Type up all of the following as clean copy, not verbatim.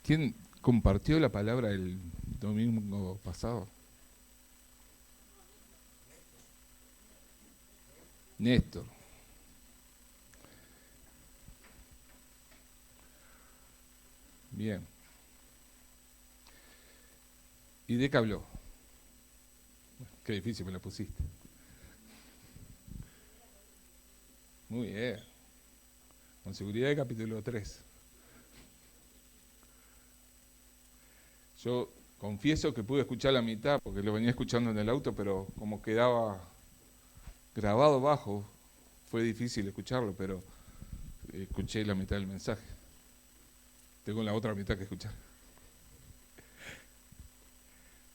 ¿Quién compartió la palabra el domingo pasado? Néstor. Bien. ¿Y de qué habló? Qué difícil me la pusiste. Muy bien. Con seguridad, capítulo 3. Yo confieso que pude escuchar la mitad porque lo venía escuchando en el auto, pero como quedaba grabado bajo, fue difícil escucharlo, pero escuché la mitad del mensaje. Tengo la otra mitad que escuchar.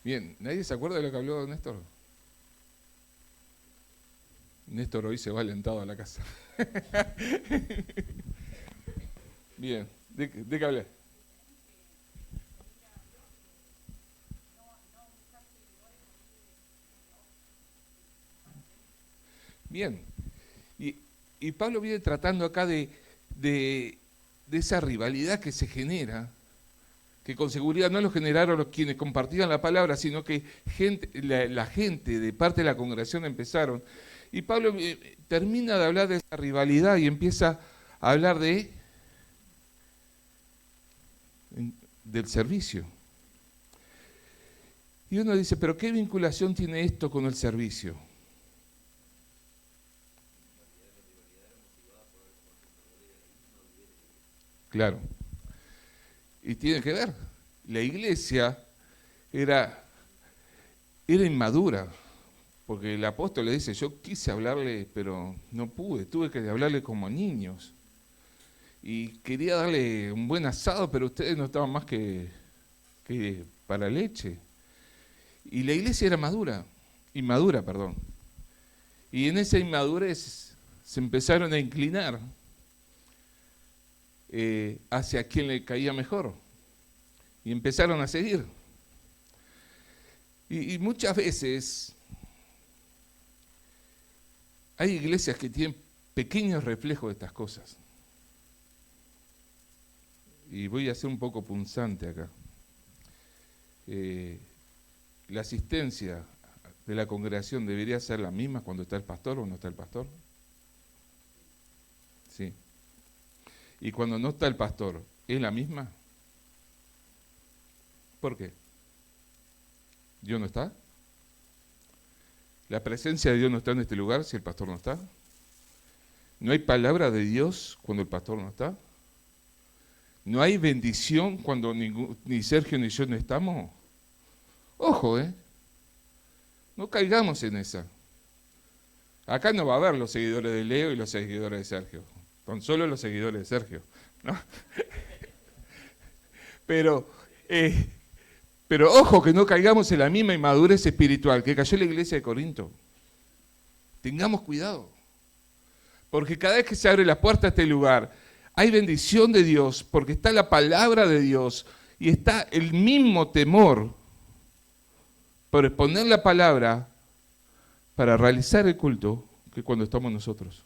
Bien, ¿nadie se acuerda de lo que habló Néstor? Néstor hoy se va alentado a la casa. Bien, ¿de qué hablé? Bien, y, y Pablo viene tratando acá de esa rivalidad que se genera, que con seguridad no lo generaron los quienes compartían la palabra, sino que la gente de parte de la congregación empezaron. Y Pablo termina de hablar de esa rivalidad y empieza a hablar del servicio. Y uno dice, pero ¿qué vinculación tiene esto con el servicio? Claro. Y tiene que ver. La iglesia era inmadura, porque el apóstol le dice, yo quise hablarle, pero no pude, tuve que hablarle como niños. Y quería darle un buen asado, pero ustedes no estaban más que para leche. Y la iglesia era inmadura, perdón. Y en esa inmadurez se empezaron a inclinar hacia quien le caía mejor. Y empezaron a seguir. Y muchas veces hay iglesias que tienen pequeños reflejos de estas cosas. Y voy a ser un poco punzante acá. La asistencia de la congregación debería ser la misma cuando está el pastor o no está el pastor. Sí. Y cuando no está el pastor, ¿es la misma? ¿Por qué? ¿Dios no está? ¿La presencia de Dios no está en este lugar si el pastor no está? ¿No hay palabra de Dios cuando el pastor no está? ¿No hay bendición cuando ni Sergio ni yo no estamos? Ojo, no caigamos en esa. Acá no va a haber los seguidores de Leo y los seguidores de Sergio. Son solo los seguidores de Sergio, ¿no? Pero, pero ojo que no caigamos en la misma inmadurez espiritual que cayó la iglesia de Corinto. Tengamos cuidado. Porque cada vez que se abre la puerta a este lugar, hay bendición de Dios, porque está la palabra de Dios y está el mismo temor por exponer la palabra para realizar el culto que cuando estamos nosotros.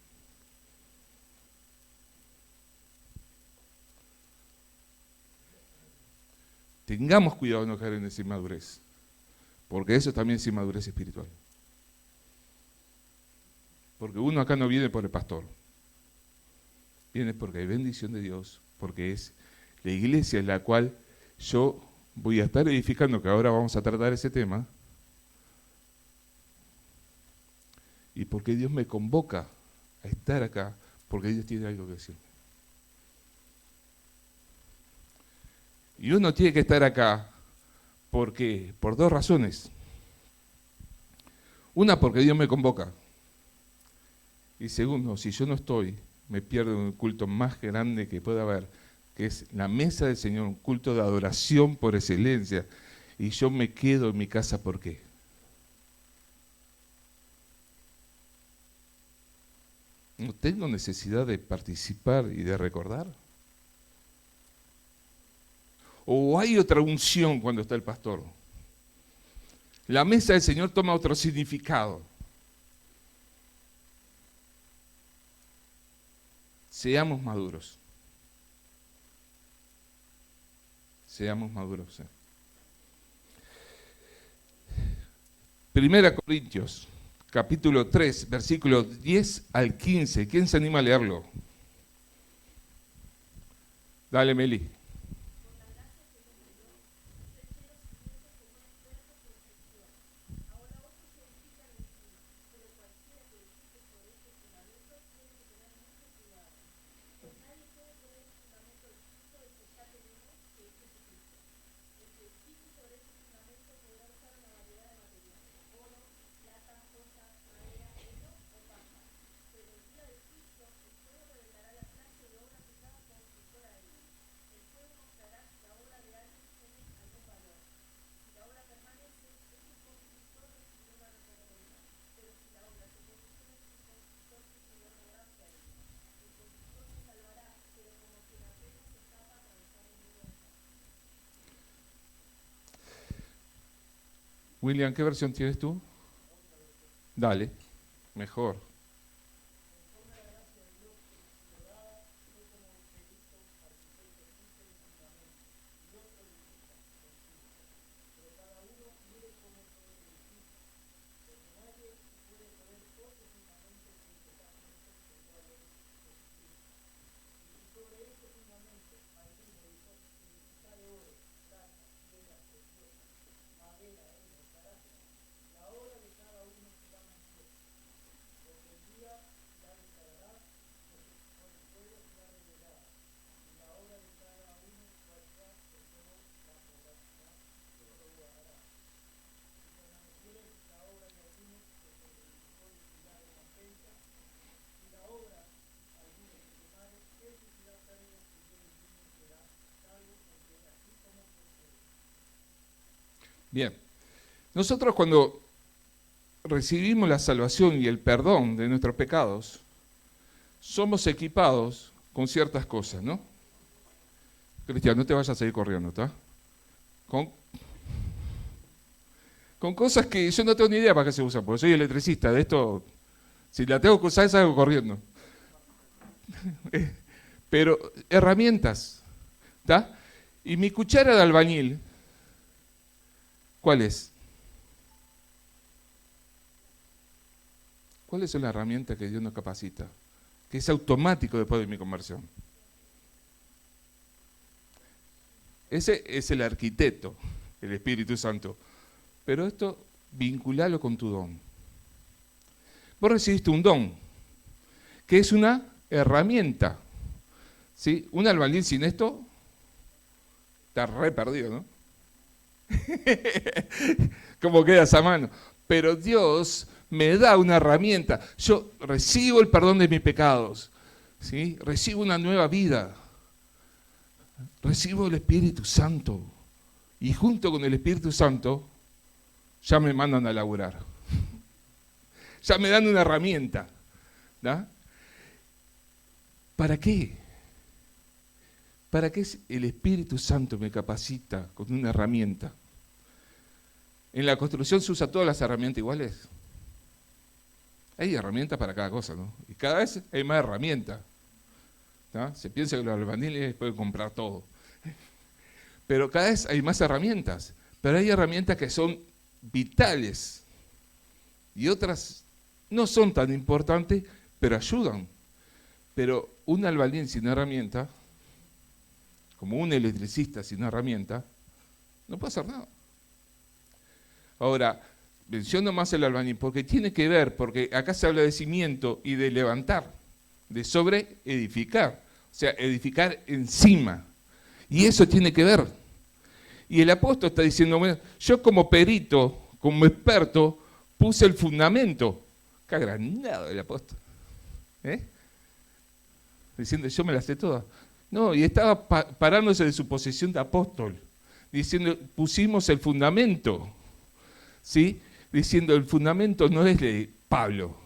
Tengamos cuidado de no caer en esa inmadurez, porque eso también es inmadurez espiritual. Porque uno acá no viene por el pastor, viene porque hay bendición de Dios, porque es la iglesia en la cual yo voy a estar edificando, que ahora vamos a tratar ese tema, y porque Dios me convoca a estar acá, porque Dios tiene algo que decirme. Y uno tiene que estar acá porque por dos razones. Una, porque Dios me convoca. Y segundo, si yo no estoy, me pierdo un culto más grande que pueda haber, que es la mesa del Señor, un culto de adoración por excelencia. Y yo me quedo en mi casa, ¿por qué? ¿No tengo necesidad de participar y de recordar? ¿O hay otra unción cuando está el pastor? La mesa del Señor toma otro significado. Seamos maduros. Seamos maduros. Primera Corintios, capítulo 3, versículos 10 al 15. ¿Quién se anima a leerlo? Dale, Meli. William, ¿qué versión tienes tú? Dale, mejor. Bien, nosotros cuando recibimos la salvación y el perdón de nuestros pecados, somos equipados con ciertas cosas, ¿no? Cristian, no te vayas a seguir corriendo, ¿está? Con cosas que yo no tengo ni idea para qué se usan, porque soy electricista, de esto, si la tengo que usar, salgo corriendo. Pero herramientas, ¿está? Y mi cuchara de albañil, ¿cuál es? ¿Cuál es la herramienta que Dios nos capacita? Que es automático después de mi conversión. Ese es el arquitecto, el Espíritu Santo. Pero esto, vinculalo con tu don. Vos recibiste un don, que es una herramienta. ¿Sí? Un albañil sin esto está re perdido, ¿no? ¿Cómo queda esa mano? Pero Dios me da una herramienta. Yo recibo el perdón de mis pecados, ¿sí? Recibo una nueva vida. Recibo el Espíritu Santo. Y junto con el Espíritu Santo, ya me mandan a laburar. Ya me dan una herramienta. ¿No? ¿Para qué? ¿Para qué el Espíritu Santo me capacita con una herramienta? En la construcción se usa todas las herramientas iguales. Hay herramientas para cada cosa, ¿no? Y cada vez hay más herramientas. ¿No? Se piensa que los albañiles pueden comprar todo. Pero cada vez hay más herramientas. Pero hay herramientas que son vitales. Y otras no son tan importantes, pero ayudan. Pero un albañil sin herramienta, como un electricista sin herramienta, no puede hacer nada. Ahora, menciono más el albañil porque tiene que ver, porque acá se habla de cimiento y de levantar, de sobreedificar, o sea, edificar encima. Y eso tiene que ver. Y el apóstol está diciendo, bueno, yo como perito, como experto, puse el fundamento. Qué agrandado el apóstol. Diciendo, yo me la sé toda. No, y estaba parándose de su posición de apóstol, diciendo, pusimos el fundamento, ¿sí? Diciendo, el fundamento no es de Pablo.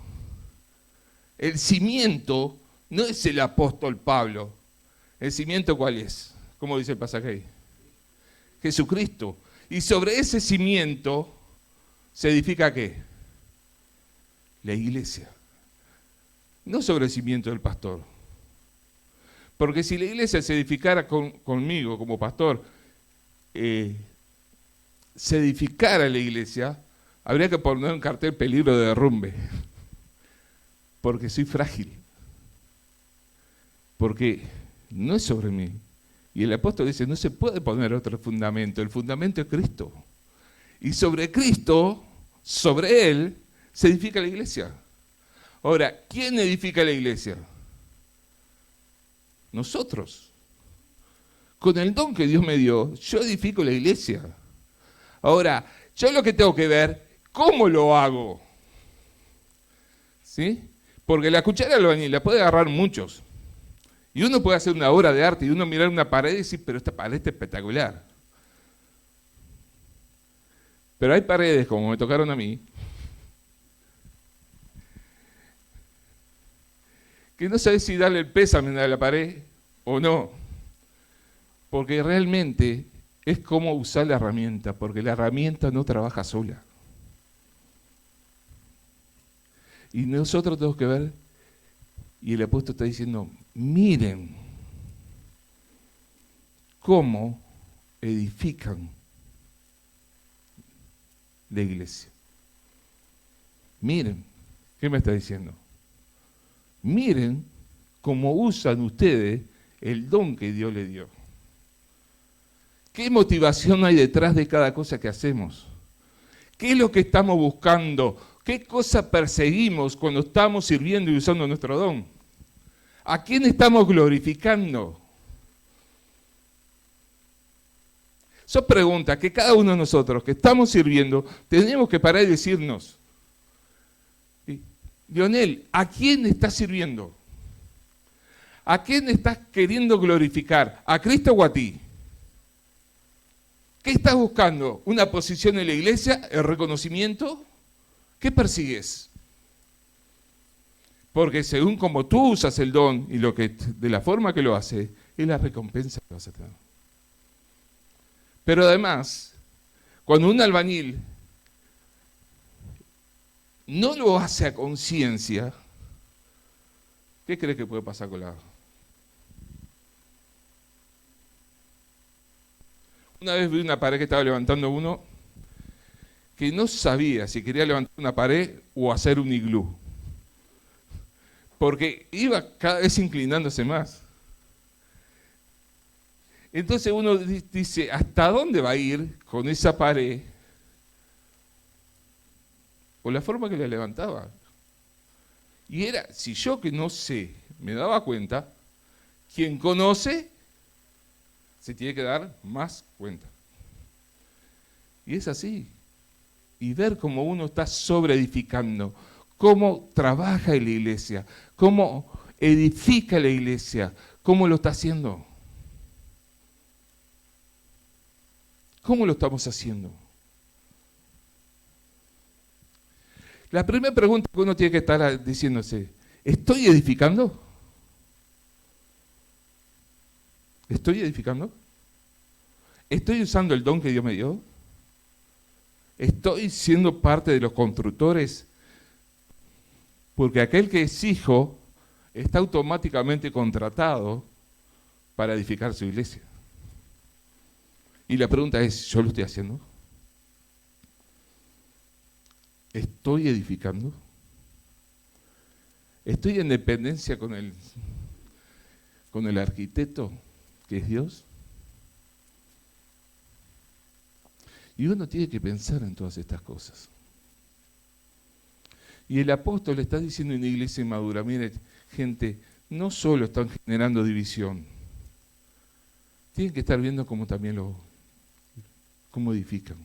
El cimiento no es el apóstol Pablo. ¿El cimiento cuál es? ¿Cómo dice el pasaje ahí? Jesucristo. Y sobre ese cimiento se edifica ¿qué? La iglesia. No sobre el cimiento del pastor. Porque si la iglesia se edificara conmigo como pastor, se edificara la iglesia, habría que poner un cartel peligro de derrumbe, porque soy frágil, porque no es sobre mí. Y el apóstol dice, no se puede poner otro fundamento, el fundamento es Cristo. Y sobre Cristo, sobre Él, se edifica la iglesia. Ahora, ¿quién edifica la iglesia? Nosotros. Con el don que Dios me dio, yo edifico la iglesia. Ahora, yo lo que tengo que ver, ¿cómo lo hago? ¿Sí? Porque la cuchara albañil la puede agarrar muchos. Y uno puede hacer una obra de arte y uno mirar una pared y decir, pero esta pared está espectacular. Pero hay paredes, como me tocaron a mí, que no sabes si darle el pésame a la pared o no. Porque realmente es como usar la herramienta, porque la herramienta no trabaja sola. Y nosotros tenemos que ver, y el apóstol está diciendo, miren cómo edifican la iglesia. Miren, ¿qué me está diciendo? Miren cómo usan ustedes el don que Dios les dio. ¿Qué motivación hay detrás de cada cosa que hacemos? ¿Qué es lo que estamos buscando? ¿Qué cosa perseguimos cuando estamos sirviendo y usando nuestro don? ¿A quién estamos glorificando? Son preguntas que cada uno de nosotros que estamos sirviendo tenemos que parar y decirnos, Lionel, ¿a quién estás sirviendo? ¿A quién estás queriendo glorificar? ¿A Cristo o a ti? ¿Qué estás buscando? ¿Una posición en la iglesia? ¿El reconocimiento? ¿Qué persigues? Porque según como tú usas el don y de la forma que lo haces, es la recompensa que vas a tener. Pero además, cuando un albañil no lo hace a conciencia, ¿qué crees que puede pasar con la... Una vez vi una pared que estaba levantando uno que no sabía si quería levantar una pared o hacer un iglú. Porque iba cada vez inclinándose más. Entonces uno dice, ¿hasta dónde va a ir con esa pared? O la forma que la levantaba. Y era, si yo que no sé, me daba cuenta, quien conoce, se tiene que dar más cuenta. Y es así. Y ver cómo uno está sobreedificando, cómo trabaja en la iglesia, cómo edifica la iglesia, cómo lo está haciendo. ¿Cómo lo estamos haciendo? La primera pregunta que uno tiene que estar diciéndose, ¿estoy edificando? ¿Estoy edificando? ¿Estoy usando el don que Dios me dio? ¿Estoy siendo parte de los constructores? Porque aquel que es hijo está automáticamente contratado para edificar su iglesia. Y la pregunta es, ¿yo lo estoy haciendo? ¿Estoy edificando? ¿Estoy en dependencia con el arquitecto, que es Dios? Y uno tiene que pensar en todas estas cosas. Y el apóstol le está diciendo en una iglesia inmadura, mire, gente, no solo están generando división, tienen que estar viendo cómo también cómo edifican.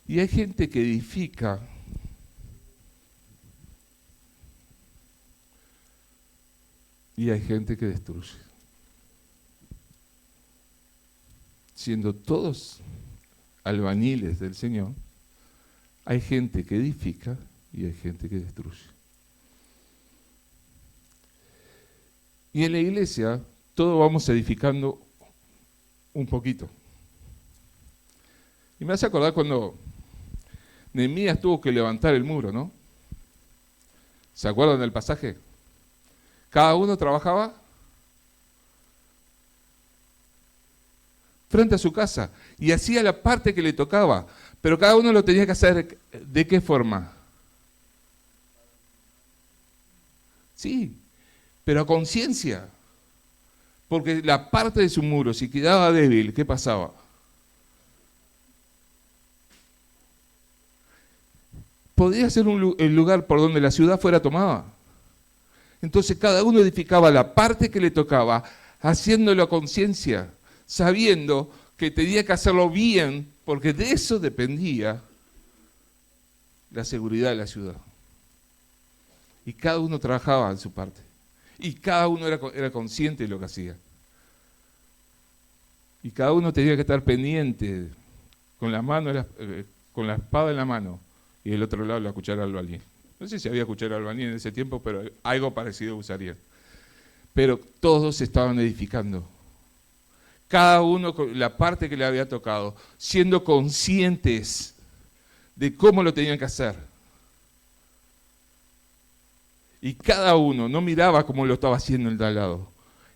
Y hay gente que edifica y hay gente que destruye. Siendo todos albañiles del Señor, hay gente que edifica y hay gente que destruye. Y en la iglesia todos vamos edificando un poquito. Y me hace acordar cuando Nehemías tuvo que levantar el muro, ¿no? ¿Se acuerdan del pasaje? Cada uno trabajaba frente a su casa, y hacía la parte que le tocaba, pero cada uno lo tenía que hacer ¿de qué forma? Sí, pero a conciencia, porque la parte de su muro, si quedaba débil, ¿qué pasaba? Podría ser el lugar por donde la ciudad fuera tomada. Entonces cada uno edificaba la parte que le tocaba, haciéndolo a conciencia, sabiendo que tenía que hacerlo bien, porque de eso dependía la seguridad de la ciudad. Y cada uno trabajaba en su parte. Y cada uno era consciente de lo que hacía. Y cada uno tenía que estar pendiente, con la mano, con la espada en la mano, y del otro lado la cuchara de albañil. No sé si había cuchara de albañil en ese tiempo, pero algo parecido usarían. Pero todos estaban edificando. Cada uno con la parte que le había tocado, siendo conscientes de cómo lo tenían que hacer. Y cada uno no miraba cómo lo estaba haciendo el de al lado.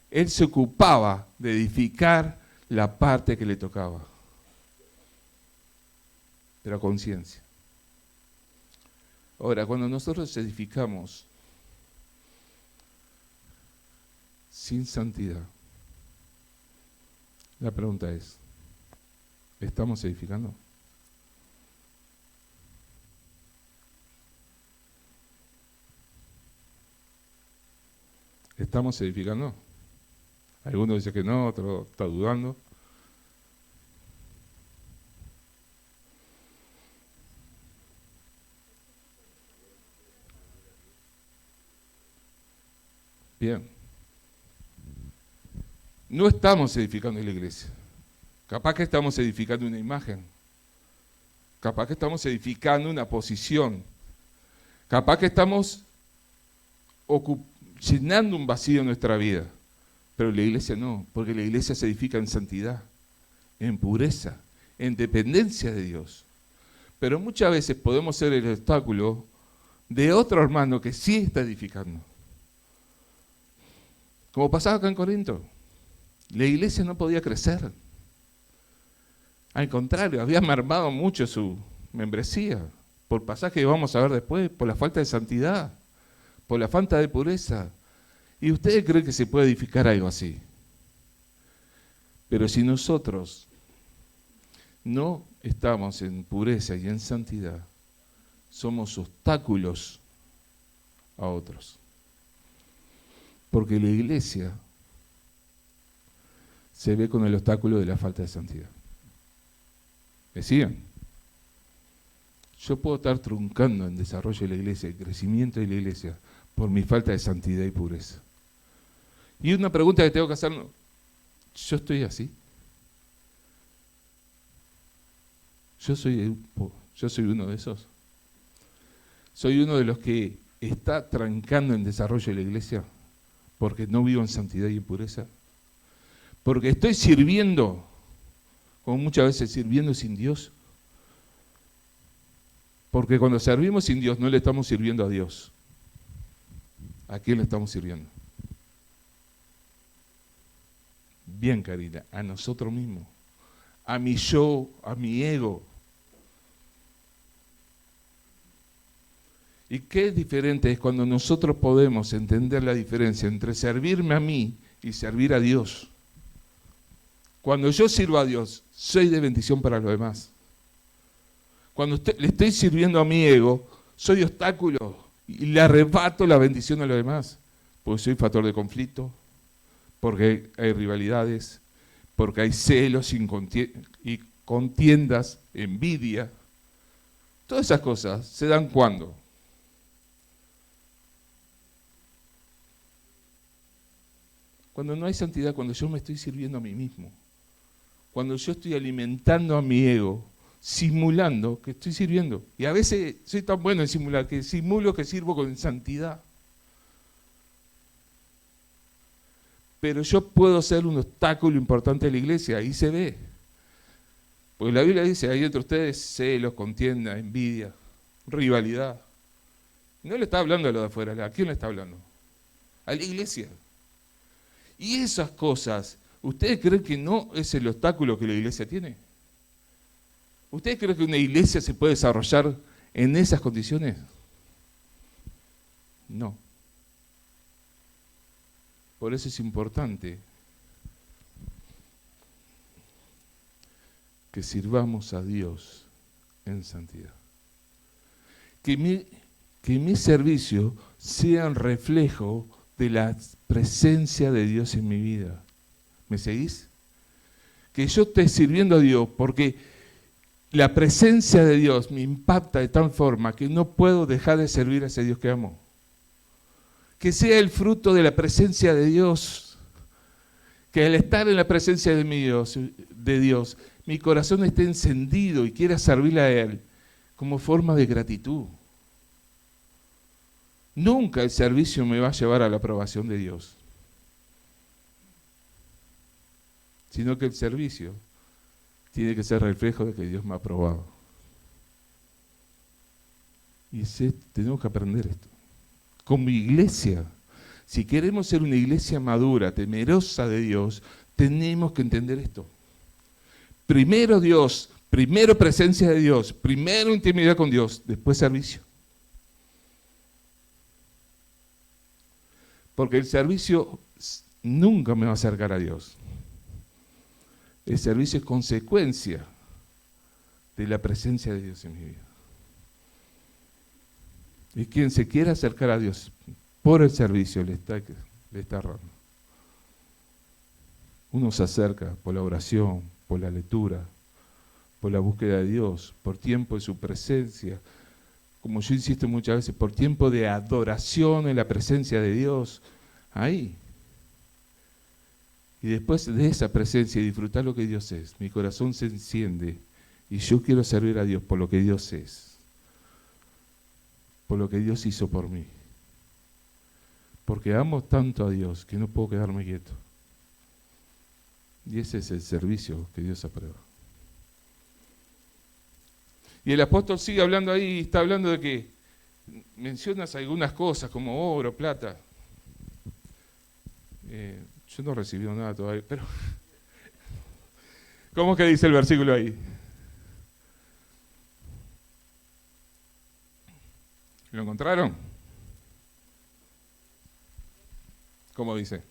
Él se ocupaba de edificar la parte que le tocaba. Pero a conciencia. Ahora, cuando nosotros edificamos sin santidad, la pregunta es, ¿estamos edificando? ¿Estamos edificando? Algunos dicen que no, otro está dudando. Bien. No estamos edificando la iglesia. Capaz que estamos edificando una imagen. Capaz que estamos edificando una posición. Capaz que estamos llenando un vacío en nuestra vida. Pero la iglesia no, porque la iglesia se edifica en santidad, en pureza, en dependencia de Dios. Pero muchas veces podemos ser el obstáculo de otro hermano que sí está edificando. Como pasaba acá en Corinto, la iglesia no podía crecer. Al contrario, había mermado mucho su membresía, por pasaje que vamos a ver después, por la falta de santidad, por la falta de pureza. ¿Y ustedes creen que se puede edificar algo así? Pero si nosotros no estamos en pureza y en santidad, somos obstáculos a otros. Porque la iglesia se ve con el obstáculo de la falta de santidad. ¿Me siguen? Yo puedo estar truncando en desarrollo de la iglesia, el crecimiento de la iglesia, por mi falta de santidad y pureza. Y una pregunta que tengo que hacer, ¿yo estoy así? ¿Yo soy uno de esos? ¿Soy uno de los que está trancando en desarrollo de la iglesia porque no vivo en santidad y en pureza? Porque estoy sirviendo, como muchas veces sirviendo sin Dios. Porque cuando servimos sin Dios no le estamos sirviendo a Dios. ¿A quién le estamos sirviendo? Bien, Karina, a nosotros mismos, a mi yo, a mi ego. ¿Y qué diferente es cuando nosotros podemos entender la diferencia entre servirme a mí y servir a Dios? Cuando yo sirvo a Dios, soy de bendición para los demás. Cuando le estoy sirviendo a mi ego, soy obstáculo y le arrebato la bendición a los demás. Porque soy factor de conflicto, porque hay rivalidades, porque hay celos y contiendas, envidia. Todas esas cosas se dan ¿cuándo? Cuando no hay santidad, cuando yo me estoy sirviendo a mí mismo. Cuando yo estoy alimentando a mi ego, simulando que estoy sirviendo. Y a veces soy tan bueno en simular que simulo que sirvo con santidad. Pero yo puedo ser un obstáculo importante de la iglesia, ahí se ve. Porque la Biblia dice, hay entre ustedes celos, contienda, envidia, rivalidad. No le está hablando a lo de afuera, ¿a quién le está hablando? A la iglesia. Y esas cosas ¿Ustedes creen que no es el obstáculo que la iglesia tiene? ¿Ustedes creen que una iglesia se puede desarrollar en esas condiciones? No. Por eso es importante que sirvamos a Dios en santidad. Que mi servicio sea un reflejo de la presencia de Dios en mi vida. ¿Me seguís? Que yo esté sirviendo a Dios porque la presencia de Dios me impacta de tal forma que no puedo dejar de servir a ese Dios que amo. Que sea el fruto de la presencia de Dios. Que al estar en la presencia de Dios, mi corazón esté encendido y quiera servirle a Él como forma de gratitud. Nunca el servicio me va a llevar a la aprobación de Dios, sino que el servicio tiene que ser reflejo de que Dios me ha aprobado. Y tenemos que aprender esto. Como iglesia, si queremos ser una iglesia madura, temerosa de Dios, tenemos que entender esto. Primero Dios, primero presencia de Dios, primero intimidad con Dios, después servicio. Porque el servicio nunca me va a acercar a Dios. El servicio es consecuencia de la presencia de Dios en mi vida. Y quien se quiera acercar a Dios por el servicio le está errando. Uno se acerca por la oración, por la lectura, por la búsqueda de Dios, por tiempo de su presencia, como yo insisto muchas veces, por tiempo de adoración en la presencia de Dios, ahí. Y después de esa presencia y disfrutar lo que Dios es, mi corazón se enciende y yo quiero servir a Dios por lo que Dios es, por lo que Dios hizo por mí. Porque amo tanto a Dios que no puedo quedarme quieto. Y ese es el servicio que Dios aprueba. Y el apóstol sigue hablando ahí, está hablando de que mencionas algunas cosas como oro, plata. Yo no he recibido nada todavía, pero ¿cómo es que dice el versículo ahí? ¿Lo encontraron? ¿Cómo dice?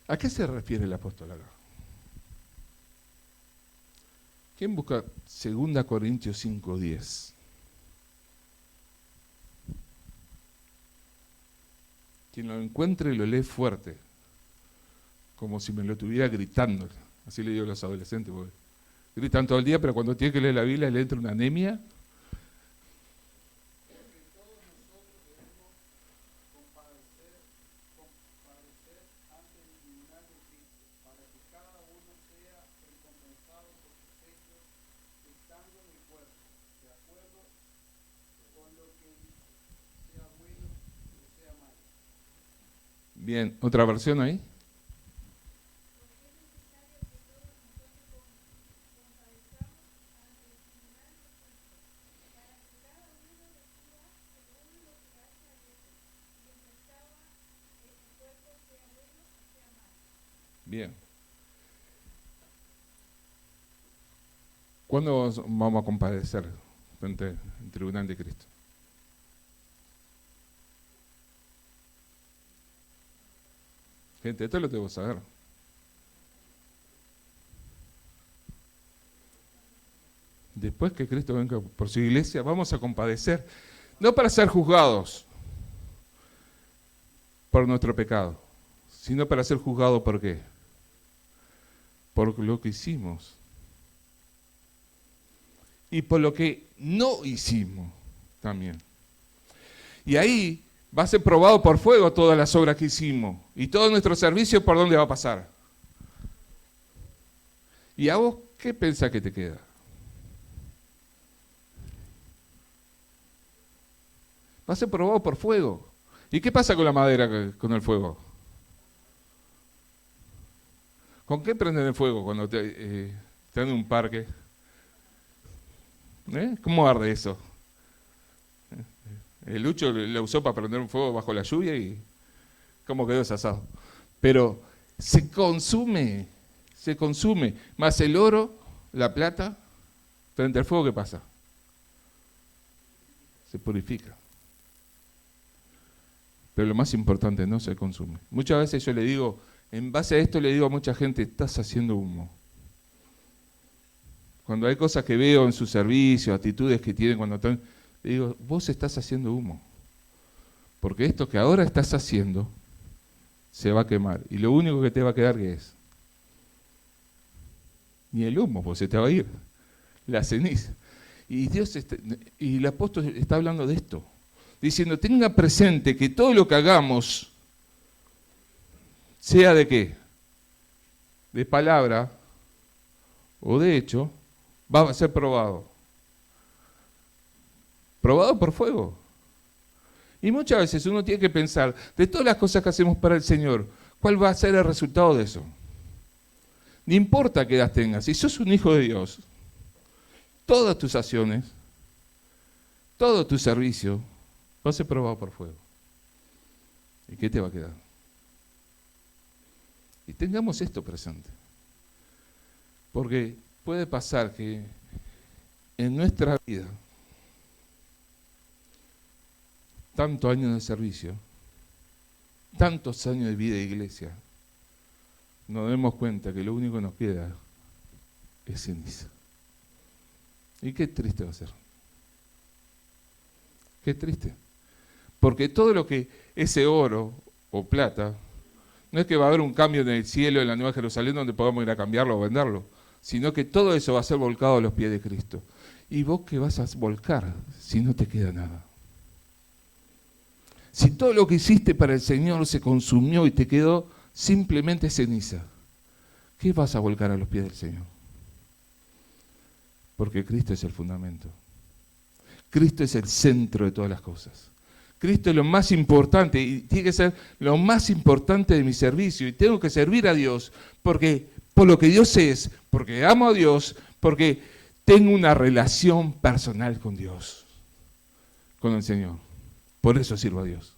¿A qué se refiere el apóstol acá? ¿Quién busca 2 Corintios 5:10? Quien lo encuentre lo lee fuerte, como si me lo estuviera gritando. Así le digo a los adolescentes, porque gritan todo el día, pero cuando tienen que leer la Biblia le entra una anemia. Bien, ¿otra versión ahí? Bien. ¿Cuándo vamos a comparecer frente al tribunal de Cristo? Gente, esto lo tengo que saber. Después que Cristo venga por su iglesia, vamos a compadecer, no para ser juzgados por nuestro pecado, sino para ser juzgados ¿por qué? Por lo que hicimos. Y por lo que no hicimos también. Y ahí va a ser probado por fuego todas las obras que hicimos. Y todo nuestro servicio, ¿por dónde va a pasar? ¿Y a vos qué pensás que te queda? Va a ser probado por fuego. ¿Y qué pasa con la madera, con el fuego? ¿Con qué prenden el fuego cuando están en un parque? ¿Cómo arde eso? El Lucho la usó para prender un fuego bajo la lluvia y cómo quedó ese asado. Pero se consume. Más el oro, la plata, frente al fuego, ¿qué pasa? Se purifica. Pero lo más importante, no se consume. Muchas veces yo le digo, en base a esto le digo a mucha gente, estás haciendo humo. Cuando hay cosas que veo en su servicio, actitudes que tienen cuando están, le digo, vos estás haciendo humo. Porque esto que ahora estás haciendo se va a quemar. Y lo único que te va a quedar, ¿qué es? Ni el humo, pues se te va a ir. La ceniza. Y y el apóstol está hablando de esto. Diciendo, tenga presente que todo lo que hagamos, sea de qué, de palabra o de hecho, va a ser probado. Probado por fuego. Y muchas veces uno tiene que pensar, de todas las cosas que hacemos para el Señor, ¿cuál va a ser el resultado de eso? No importa qué edad tengas, si sos un hijo de Dios, todas tus acciones, todo tu servicio, va a ser probado por fuego. ¿Y qué te va a quedar? Y tengamos esto presente. Porque puede pasar que en nuestra vida, tantos años de servicio, tantos años de vida de iglesia, nos demos cuenta que lo único que nos queda es ceniza. Y qué triste va a ser. Qué triste. Porque todo lo que ese oro o plata, no es que va a haber un cambio en el cielo, en la Nueva Jerusalén, donde podamos ir a cambiarlo o venderlo, sino que todo eso va a ser volcado a los pies de Cristo. ¿Y vos qué vas a volcar si no te queda nada? Si todo lo que hiciste para el Señor se consumió y te quedó simplemente ceniza, ¿qué vas a volcar a los pies del Señor? Porque Cristo es el fundamento. Cristo es el centro de todas las cosas. Cristo es lo más importante y tiene que ser lo más importante de mi servicio. Y tengo que servir a Dios porque por lo que Dios es, porque amo a Dios, porque tengo una relación personal con Dios, con el Señor. Por eso sirvo a Dios.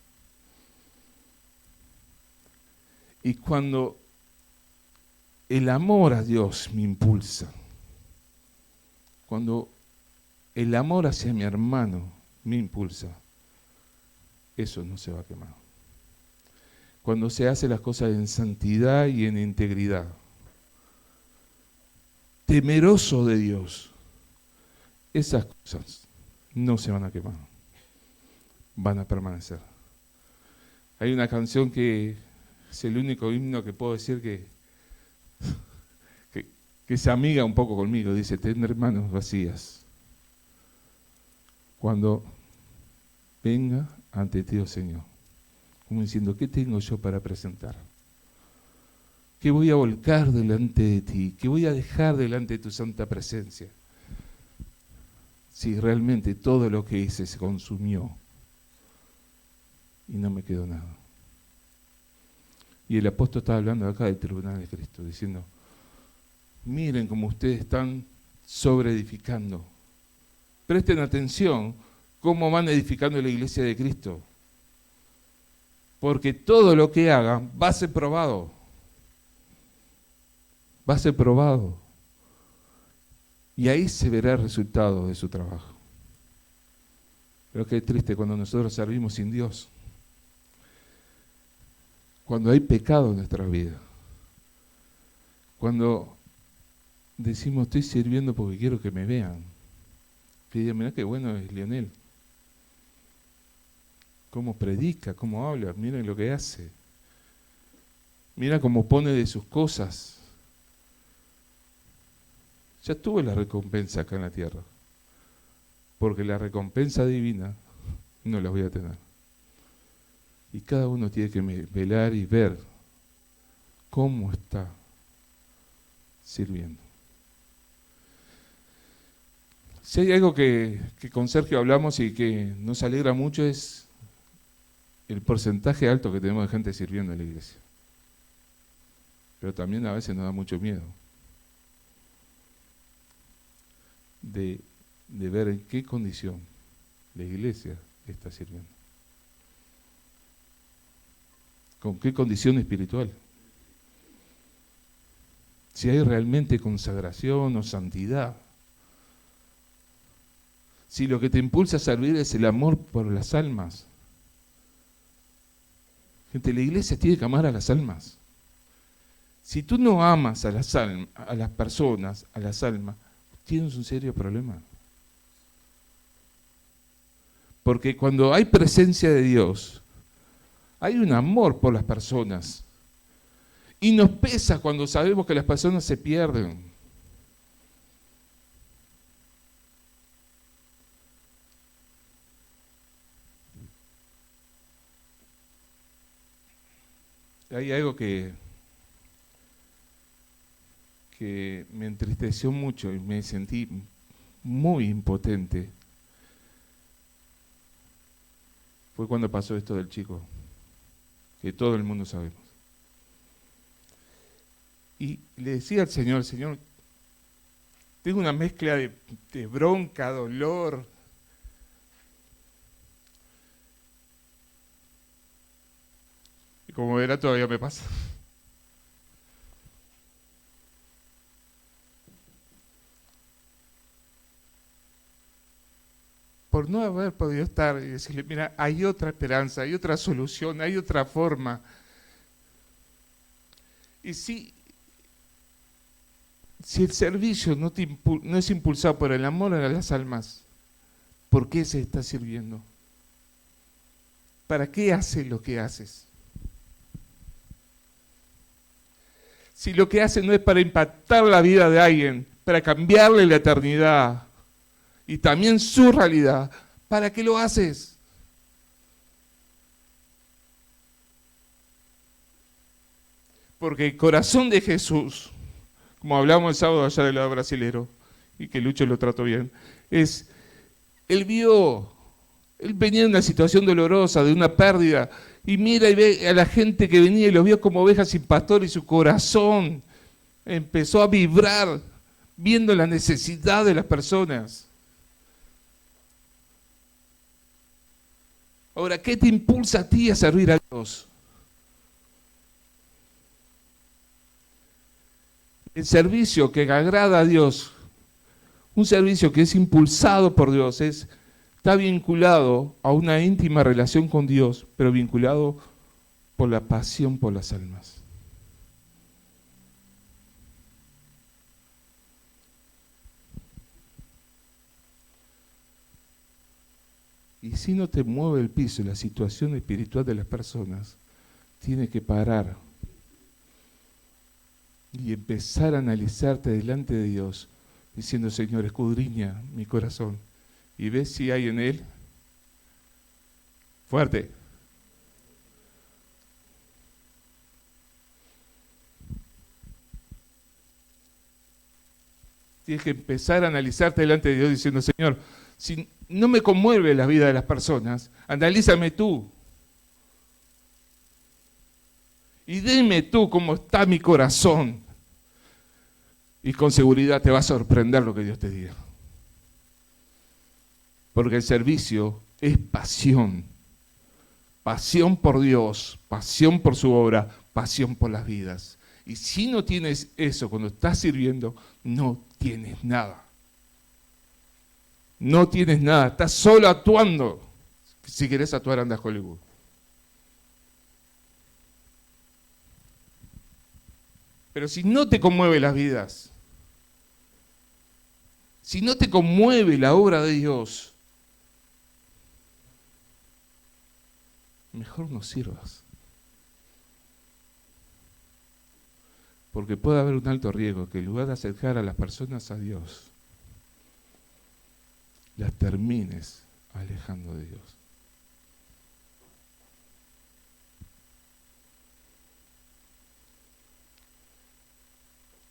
Y cuando el amor a Dios me impulsa, cuando el amor hacia mi hermano me impulsa, eso no se va a quemar. Cuando se hace las cosas en santidad y en integridad, temeroso de Dios, esas cosas no se van a quemar, van a permanecer. Hay una canción que es el único himno que puedo decir que se amiga un poco conmigo, dice, tener manos vacías. Cuando venga ante ti, oh Señor, como diciendo, ¿qué tengo yo para presentar? ¿Qué voy a volcar delante de ti? ¿Qué voy a dejar delante de tu santa presencia? Si realmente todo lo que hice se consumió y no me quedó nada. Y el apóstol está hablando acá del tribunal de Cristo, diciendo, miren cómo ustedes están sobreedificando. Presten atención cómo van edificando la iglesia de Cristo. Porque todo lo que hagan va a ser probado. Va a ser probado. Y ahí se verá el resultado de su trabajo. Pero qué triste cuando nosotros servimos sin Dios. Cuando hay pecado en nuestra vida. Cuando decimos, estoy sirviendo porque quiero que me vean. Que digan, mirá qué bueno es Lionel. Cómo predica, cómo habla, miren lo que hace. Mira cómo pone de sus cosas. Ya tuve la recompensa acá en la tierra. Porque la recompensa divina no la voy a tener. Y cada uno tiene que velar y ver cómo está sirviendo. Si hay algo que con Sergio hablamos y que nos alegra mucho es el porcentaje alto que tenemos de gente sirviendo en la iglesia. Pero también a veces nos da mucho miedo de ver en qué condición la iglesia está sirviendo. ¿Con qué condición espiritual? Si hay realmente consagración o santidad. Si lo que te impulsa a servir es el amor por las almas. Gente, la iglesia tiene que amar a las almas. Si tú no amas a las personas, a las almas, tienes un serio problema. Porque cuando hay presencia de Dios, hay un amor por las personas. Y nos pesa cuando sabemos que las personas se pierden. Hay algo que me entristeció mucho y me sentí muy impotente. Fue cuando pasó esto del chico, que todo el mundo sabemos. Y le decía al Señor, Señor, tengo una mezcla de bronca, dolor. Y como verá, todavía me pasa. Por no haber podido estar y decirle, mira, hay otra esperanza, hay otra solución, hay otra forma. Y si el servicio no es impulsado por el amor a las almas, ¿por qué se está sirviendo? ¿Para qué haces lo que haces? Si lo que haces no es para impactar la vida de alguien, para cambiarle la eternidad y también su realidad, ¿para qué lo haces? Porque el corazón de Jesús, como hablamos el sábado allá del lado brasilero, y que Lucho lo trató bien, él venía en una situación dolorosa, de una pérdida, y mira y ve a la gente que venía y los vio como ovejas sin pastor, y su corazón empezó a vibrar, viendo la necesidad de las personas. Ahora, ¿qué te impulsa a ti a servir a Dios? El servicio que agrada a Dios, un servicio que es impulsado por Dios, está vinculado a una íntima relación con Dios, pero vinculado por la pasión por las almas. Y si no te mueve el piso, la situación espiritual de las personas, tienes que parar y empezar a analizarte delante de Dios, diciendo, Señor, escudriña mi corazón y ve si hay en él. Fuerte. Tienes que empezar a analizarte delante de Dios diciendo, Señor, si no me conmueve la vida de las personas, analízame tú. Y dime tú cómo está mi corazón. Y con seguridad te va a sorprender lo que Dios te diga. Porque el servicio es pasión. Pasión por Dios, pasión por su obra, pasión por las vidas. Y si no tienes eso cuando estás sirviendo, no tienes nada. No tienes nada, estás solo actuando. Si querés actuar, anda a Hollywood. Pero si no te conmueve las vidas, si no te conmueve la obra de Dios, mejor no sirvas. Porque puede haber un alto riesgo que en lugar de acercar a las personas a Dios, las termines alejando de Dios.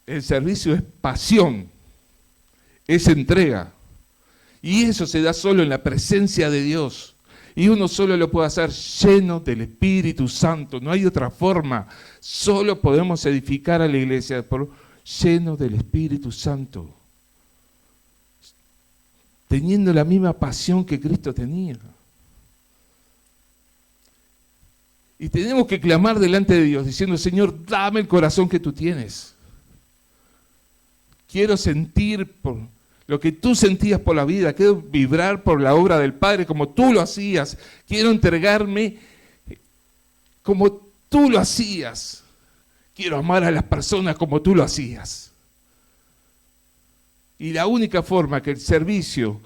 El servicio es pasión, es entrega. Y eso se da solo en la presencia de Dios. Y uno solo lo puede hacer lleno del Espíritu Santo. No hay otra forma. Solo podemos edificar a la iglesia lleno del Espíritu Santo. Teniendo la misma pasión que Cristo tenía. Y tenemos que clamar delante de Dios diciendo, Señor, dame el corazón que tú tienes. Quiero sentir por lo que tú sentías por la vida, quiero vibrar por la obra del Padre como tú lo hacías, quiero entregarme como tú lo hacías, quiero amar a las personas como tú lo hacías. Y la única forma que el servicio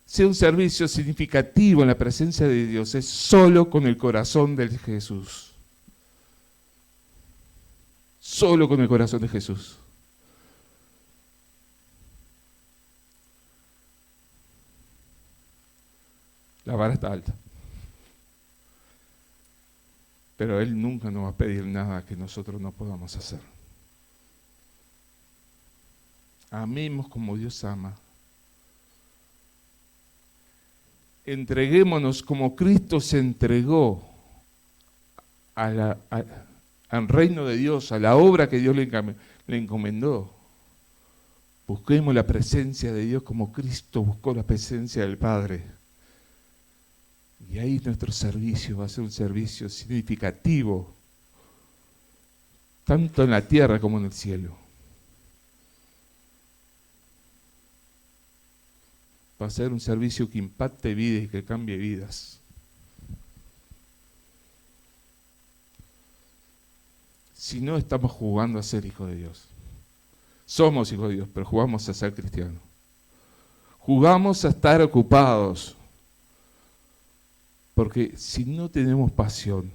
sea un servicio significativo en la presencia de Dios es solo con el corazón de Jesús. Solo con el corazón de Jesús. La vara está alta. Pero Él nunca nos va a pedir nada que nosotros no podamos hacer. Amemos como Dios ama. Entreguémonos como Cristo se entregó al reino de Dios, a la obra que Dios le encomendó. Busquemos la presencia de Dios como Cristo buscó la presencia del Padre. Y ahí nuestro servicio va a ser un servicio significativo, tanto en la tierra como en el cielo. Va a ser un servicio que impacte vidas y que cambie vidas. Si no, estamos jugando a ser hijos de Dios. Somos hijos de Dios, pero jugamos a ser cristianos. Jugamos a estar ocupados. Porque si no tenemos pasión,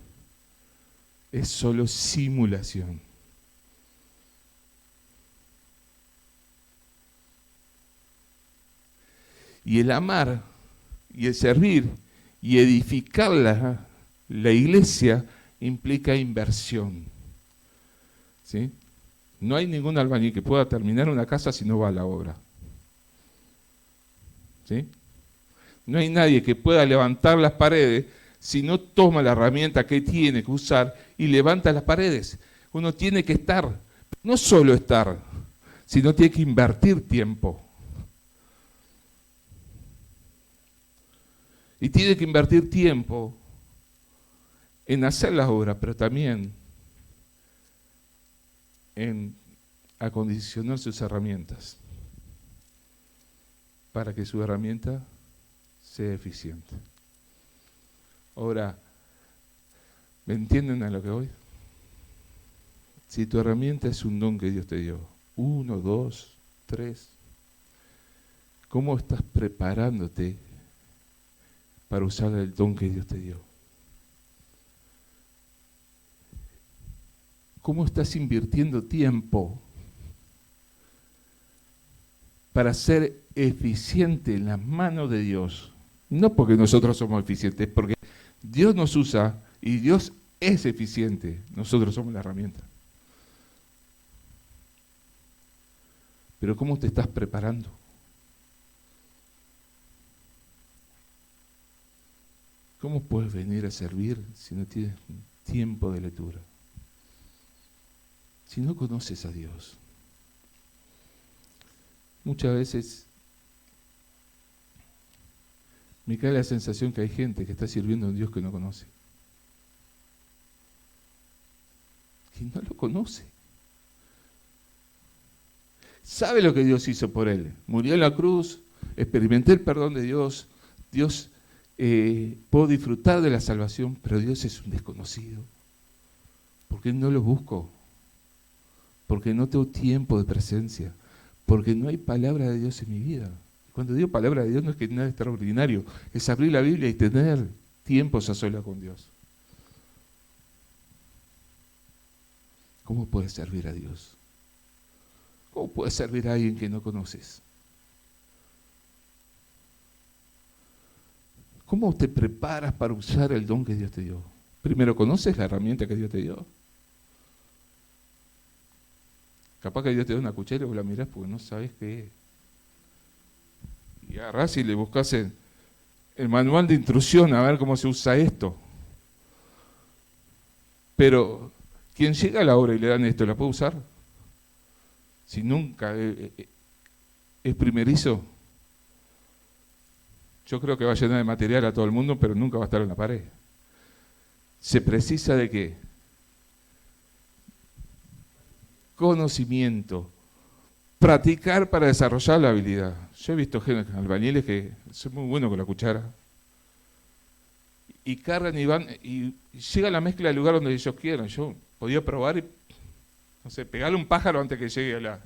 es solo simulación. Y el amar, y el servir, y edificar la iglesia implica inversión. ¿Sí? No hay ningún albañil que pueda terminar una casa si no va a la obra. ¿Sí? No hay nadie que pueda levantar las paredes si no toma la herramienta que tiene que usar y levanta las paredes. Uno tiene que estar, no solo estar, sino tiene que invertir tiempo. Y tiene que invertir tiempo en hacer las obras, pero también en acondicionar sus herramientas para que su herramienta sea eficiente. Ahora, ¿me entienden a lo que voy? Si tu herramienta es un don que Dios te dio, 1, 2, 3, ¿cómo estás preparándote para usar el don que Dios te dio? ¿Cómo estás invirtiendo tiempo para ser eficiente en las manos de Dios? No porque nosotros somos eficientes, porque Dios nos usa y Dios es eficiente. Nosotros somos la herramienta. Pero ¿cómo te estás preparando? ¿Cómo puedes venir a servir si no tienes tiempo de lectura? Si no conoces a Dios. Muchas veces me cae la sensación que hay gente que está sirviendo a un Dios que no conoce. Que no lo conoce. Sabe lo que Dios hizo por él. Murió en la cruz, experimenté el perdón de Dios. Dios, puedo disfrutar de la salvación, pero Dios es un desconocido. Porque no lo busco. Porque no tengo tiempo de presencia. Porque no hay palabra de Dios en mi vida. Cuando digo palabra de Dios no es que nada extraordinario, es abrir la Biblia y tener tiempos a solas con Dios. ¿Cómo puedes servir a Dios? ¿Cómo puedes servir a alguien que no conoces? ¿Cómo te preparas para usar el don que Dios te dio? Primero, ¿conoces la herramienta que Dios te dio? Capaz que Dios te da una cuchara y vos la mirás porque no sabes qué es. y agarrás y le buscas el manual de instrucción a ver cómo se usa esto. Pero quien llega a la obra y le dan esto, ¿la puede usar? Si nunca es primerizo, yo creo que va a llenar de material a todo el mundo, pero nunca va a estar en la pared. Se precisa de qué? Conocimiento. Practicar para desarrollar la habilidad. Yo he visto albañiles que son muy buenos con la cuchara. Y cargan y van, y llega la mezcla al lugar donde ellos quieran. Yo podía probar y, no sé, pegarle un pájaro antes que llegue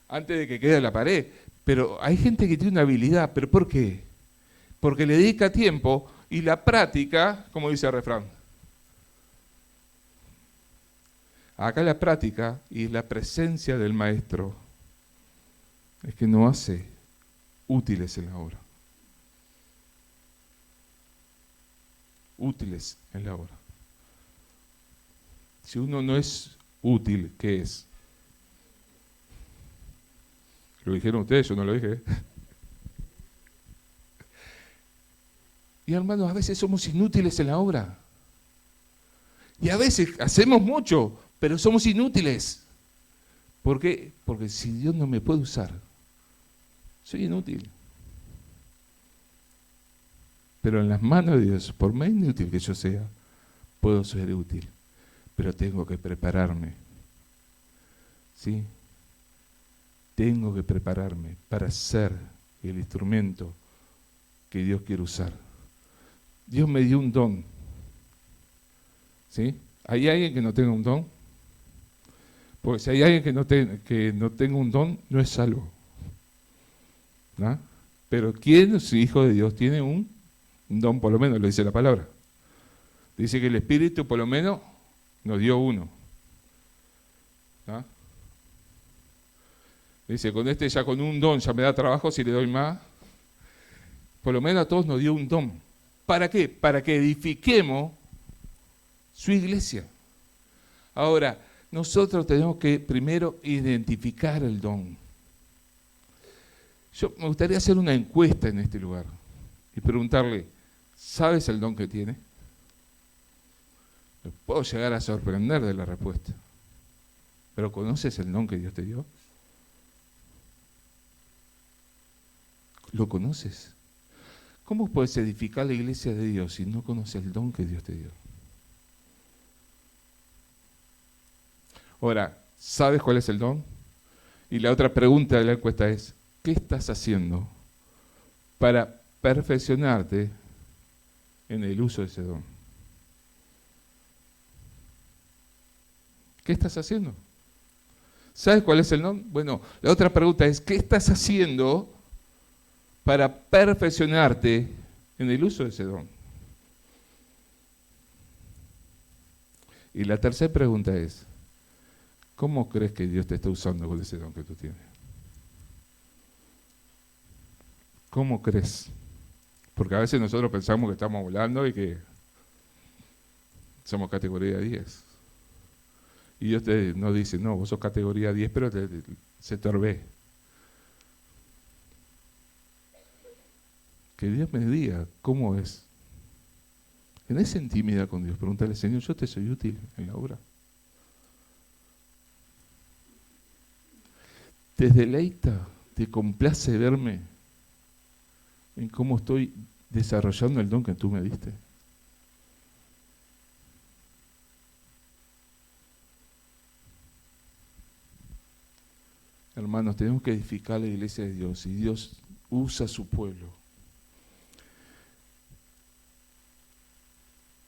antes de que quede a la pared. Pero hay gente que tiene una habilidad, ¿pero por qué? Porque le dedica tiempo y la práctica, como dice el refrán. Acá la práctica y la presencia del maestro es que nos hace útiles en la obra. Útiles en la obra. Si uno no es útil, ¿qué es? Lo dijeron ustedes, yo no lo dije. Y hermanos, a veces somos inútiles en la obra. Y a veces hacemos mucho, pero somos inútiles. ¿Por qué? Porque si Dios no me puede usar, soy inútil. Pero en las manos de Dios, por más inútil que yo sea, puedo ser útil. Pero tengo que prepararme. ¿Sí? Tengo que prepararme para ser el instrumento que Dios quiere usar. Dios me dio un don. ¿Sí? ¿Hay alguien que no tenga un don? Porque si hay alguien que no tenga un don, no es salvo. ¿No? Pero ¿quién, si hijo de Dios, tiene un don? Por lo menos lo dice la palabra. Dice que el Espíritu por lo menos nos dio uno. ¿No? Dice, ya con un don ya me da trabajo si le doy más. Por lo menos a todos nos dio un don. ¿Para qué? Para que edifiquemos su iglesia. Ahora, nosotros tenemos que primero identificar el don. Yo me gustaría hacer una encuesta en este lugar y preguntarle, ¿sabes el don que tiene? Me puedo llegar a sorprender de la respuesta. ¿Pero conoces el don que Dios te dio? ¿Lo conoces? ¿Cómo puedes edificar la iglesia de Dios si no conoces el don que Dios te dio? Ahora, ¿sabes cuál es el don? Y la otra pregunta de la encuesta es, ¿qué estás haciendo para perfeccionarte en el uso de ese don? ¿Qué estás haciendo? ¿Sabes cuál es el don? Bueno, la otra pregunta es, ¿qué estás haciendo para perfeccionarte en el uso de ese don? Y la tercera pregunta es, ¿cómo crees que Dios te está usando con ese don que tú tienes? ¿Cómo crees? Porque a veces nosotros pensamos que estamos volando y que somos categoría 10. Y Dios nos dice, no, vos sos categoría 10, pero se te ve. Que Dios me diga cómo es. En esa intimidad con Dios, pregúntale, Señor, ¿yo te soy útil en la obra? ¿Te deleita, te complace verme en cómo estoy desarrollando el don que tú me diste? Hermanos, tenemos que edificar la iglesia de Dios y Dios usa a su pueblo.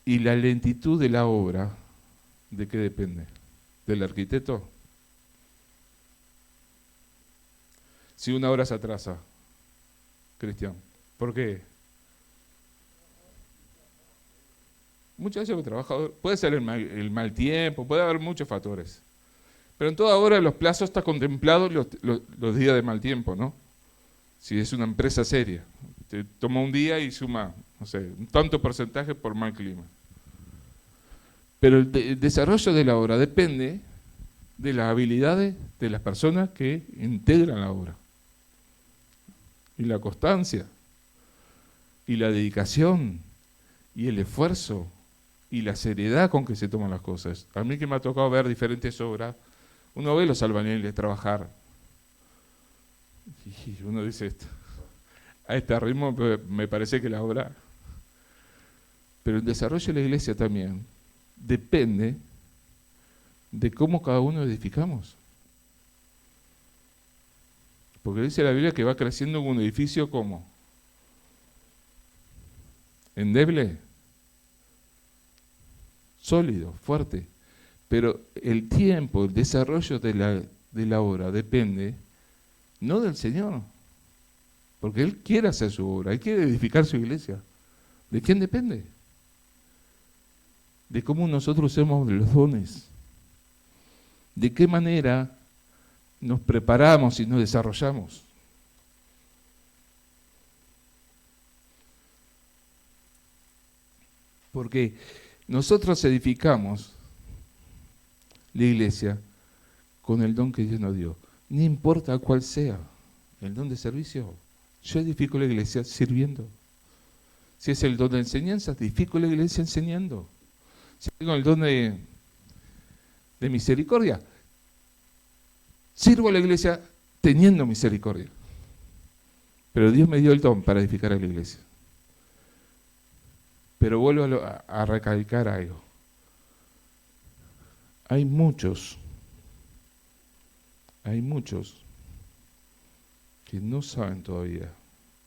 Y la lentitud de la obra, ¿de qué depende? ¿Del arquitecto? Si una obra se atrasa, Cristian, ¿por qué? Muchas veces el trabajador, puede ser el mal tiempo, puede haber muchos factores. Pero en toda obra los plazos están contemplados los días de mal tiempo, ¿no? Si es una empresa seria, te toma un día y suma, no sé, un tanto porcentaje por mal clima. Pero el desarrollo de la obra depende de las habilidades de las personas que integran la obra. y la constancia, y la dedicación, y el esfuerzo, y la seriedad con que se toman las cosas. A mí que me ha tocado ver diferentes obras, uno ve los albañiles trabajar, y uno dice, a este ritmo me parece que la obra... Pero el desarrollo de la iglesia también depende de cómo cada uno edificamos. Porque dice la Biblia que va creciendo un edificio como endeble, sólido, fuerte. Pero el tiempo, el desarrollo de la obra depende no del Señor, porque Él quiere hacer su obra, Él quiere edificar su iglesia. ¿De quién depende? De cómo nosotros usemos los dones, de qué manera nos preparamos y nos desarrollamos. Porque nosotros edificamos la iglesia con el don que Dios nos dio, no importa cuál sea el don de servicio. Yo edifico la iglesia sirviendo. Si es el don de enseñanza, edifico la iglesia enseñando. Si tengo el don de misericordia, sirvo a la iglesia teniendo misericordia. Pero Dios me dio el don para edificar a la iglesia. Pero vuelvo a recalcar algo. Hay muchos que no saben todavía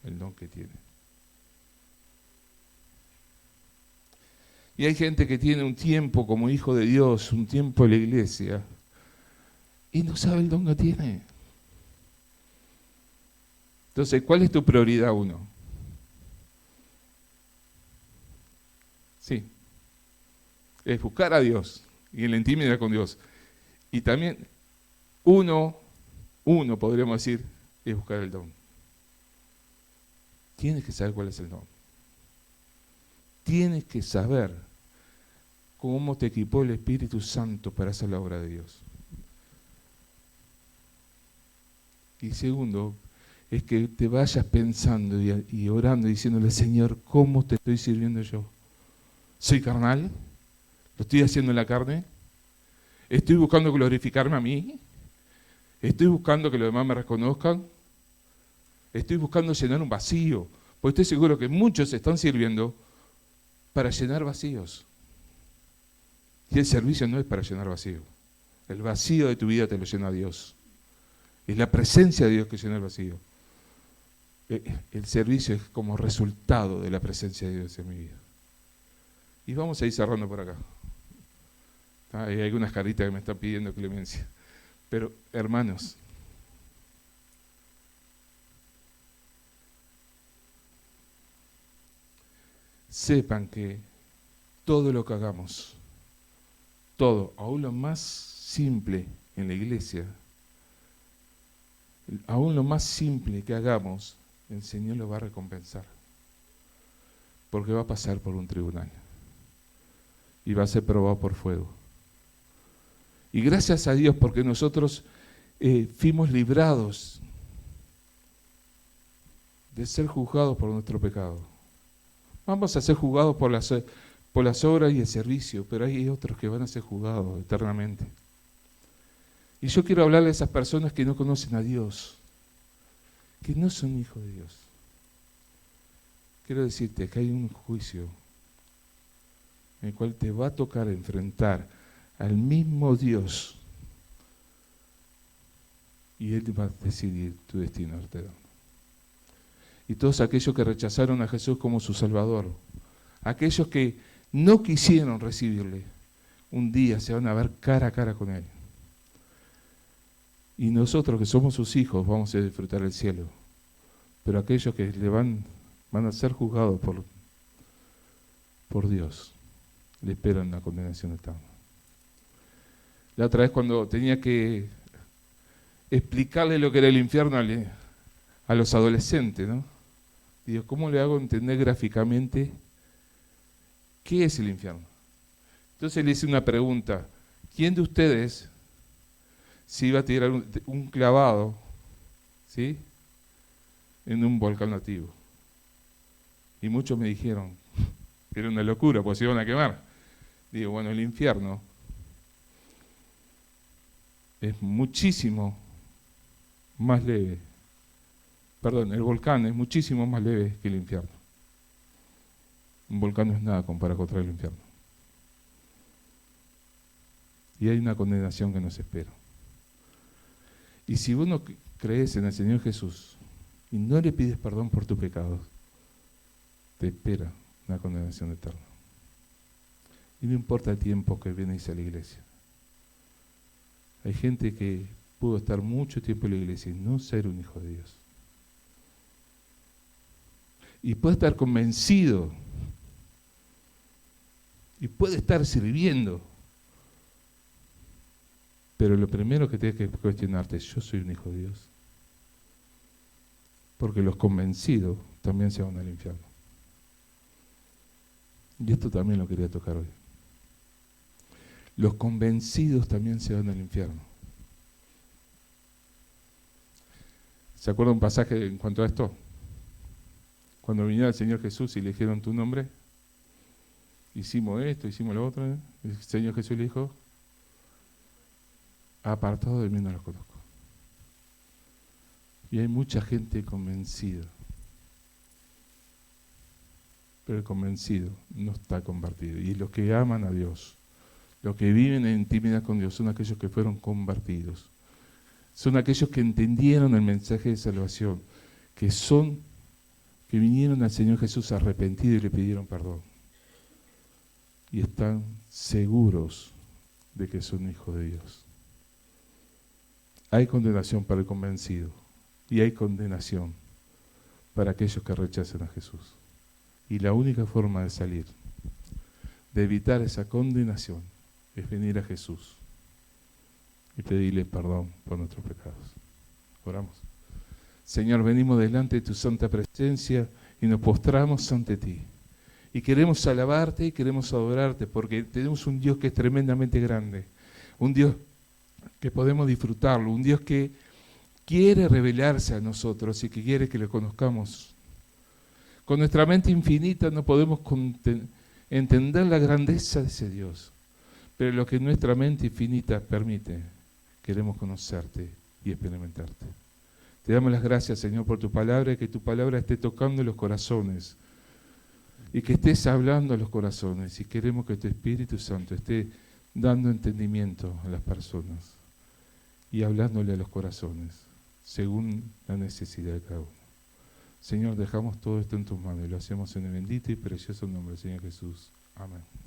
el don que tienen. Y hay gente que tiene un tiempo como hijo de Dios, un tiempo en la iglesia, y no sabe el don que tiene. Entonces, ¿cuál es tu prioridad uno? Sí, es buscar a Dios y en la intimidad con Dios. Y también uno podríamos decir, es buscar el don. Tienes que saber cuál es el don. Tienes que saber cómo te equipó el Espíritu Santo para hacer la obra de Dios. Y segundo, es que te vayas pensando y orando y diciéndole, Señor, ¿cómo te estoy sirviendo yo? ¿Soy carnal? ¿Lo estoy haciendo en la carne? ¿Estoy buscando glorificarme a mí? ¿Estoy buscando que los demás me reconozcan? ¿Estoy buscando llenar un vacío? Porque estoy seguro que muchos están sirviendo para llenar vacíos. Y el servicio no es para llenar vacío. El vacío de tu vida te lo llena Dios. Es la presencia de Dios que llena el vacío. El servicio es como resultado de la presencia de Dios en mi vida. Y vamos a ir cerrando por acá. Hay algunas caritas que me están pidiendo clemencia. Pero, hermanos, sepan que todo lo que hagamos, todo, aún lo más simple en la iglesia, aún lo más simple que hagamos, el Señor lo va a recompensar. Porque va a pasar por un tribunal. Y va a ser probado por fuego. Y gracias a Dios porque nosotros fuimos librados de ser juzgados por nuestro pecado. Vamos a ser juzgados por las obras y el servicio, pero hay otros que van a ser juzgados eternamente. Y yo quiero hablarle a esas personas que no conocen a Dios, que no son hijos de Dios. Quiero decirte que hay un juicio en el cual te va a tocar enfrentar al mismo Dios y Él va a decidir tu destino eterno. Y todos aquellos que rechazaron a Jesús como su Salvador, aquellos que no quisieron recibirle, un día se van a ver cara a cara con Él. Y nosotros que somos sus hijos vamos a disfrutar el cielo. Pero aquellos que le van a ser juzgados por Dios, le esperan la condenación eterna. La otra vez cuando tenía que explicarle lo que era el infierno a los adolescentes, ¿no? Digo, ¿cómo le hago entender gráficamente qué es el infierno? Entonces le hice una pregunta. ¿Quién de ustedes se iba a tirar un clavado, ¿sí?, en un volcán activo. Y muchos me dijeron que era una locura, pues se iban a quemar. Digo, bueno, el infierno es muchísimo más leve. Perdón, el volcán es muchísimo más leve que el infierno. Un volcán no es nada comparado contra el infierno. Y hay una condenación que nos espera. Y si vos no crees en el Señor Jesús y no le pides perdón por tus pecados, te espera una condenación eterna. Y no importa el tiempo que vienes a la iglesia. Hay gente que pudo estar mucho tiempo en la iglesia y no ser un hijo de Dios. Y puede estar convencido. Y puede estar sirviendo. Pero lo primero que tienes que cuestionarte es, ¿yo soy un hijo de Dios? Porque los convencidos también se van al infierno. Y esto también lo quería tocar hoy. Los convencidos también se van al infierno. ¿Se acuerda un pasaje en cuanto a esto? Cuando vino el Señor Jesús y le dijeron tu nombre, hicimos esto, hicimos lo otro, el Señor Jesús le dijo, apartado de mí no los conozco. Y hay mucha gente convencida, pero el convencido no está convertido. Y los que aman a Dios, los que viven en intimidad con Dios, son aquellos que fueron convertidos. Son aquellos que entendieron el mensaje de salvación, que vinieron al Señor Jesús arrepentidos y le pidieron perdón. Y están seguros de que son hijos de Dios. Hay condenación para el convencido y hay condenación para aquellos que rechazan a Jesús. Y la única forma de salir, de evitar esa condenación, es venir a Jesús y pedirle perdón por nuestros pecados. Oramos. Señor, venimos delante de tu santa presencia y nos postramos ante ti. Y queremos alabarte y queremos adorarte porque tenemos un Dios que es tremendamente grande. Un Dios que podemos disfrutarlo. Un Dios que quiere revelarse a nosotros y que quiere que le conozcamos. Con nuestra mente infinita no podemos entender la grandeza de ese Dios. Pero lo que nuestra mente infinita permite, queremos conocerte y experimentarte. Te damos las gracias, Señor, por tu palabra y que tu palabra esté tocando los corazones y que estés hablando a los corazones y queremos que tu Espíritu Santo esté dando entendimiento a las personas y hablándole a los corazones según la necesidad de cada uno. Señor, dejamos todo esto en tus manos y lo hacemos en el bendito y precioso nombre del Señor Jesús. Amén.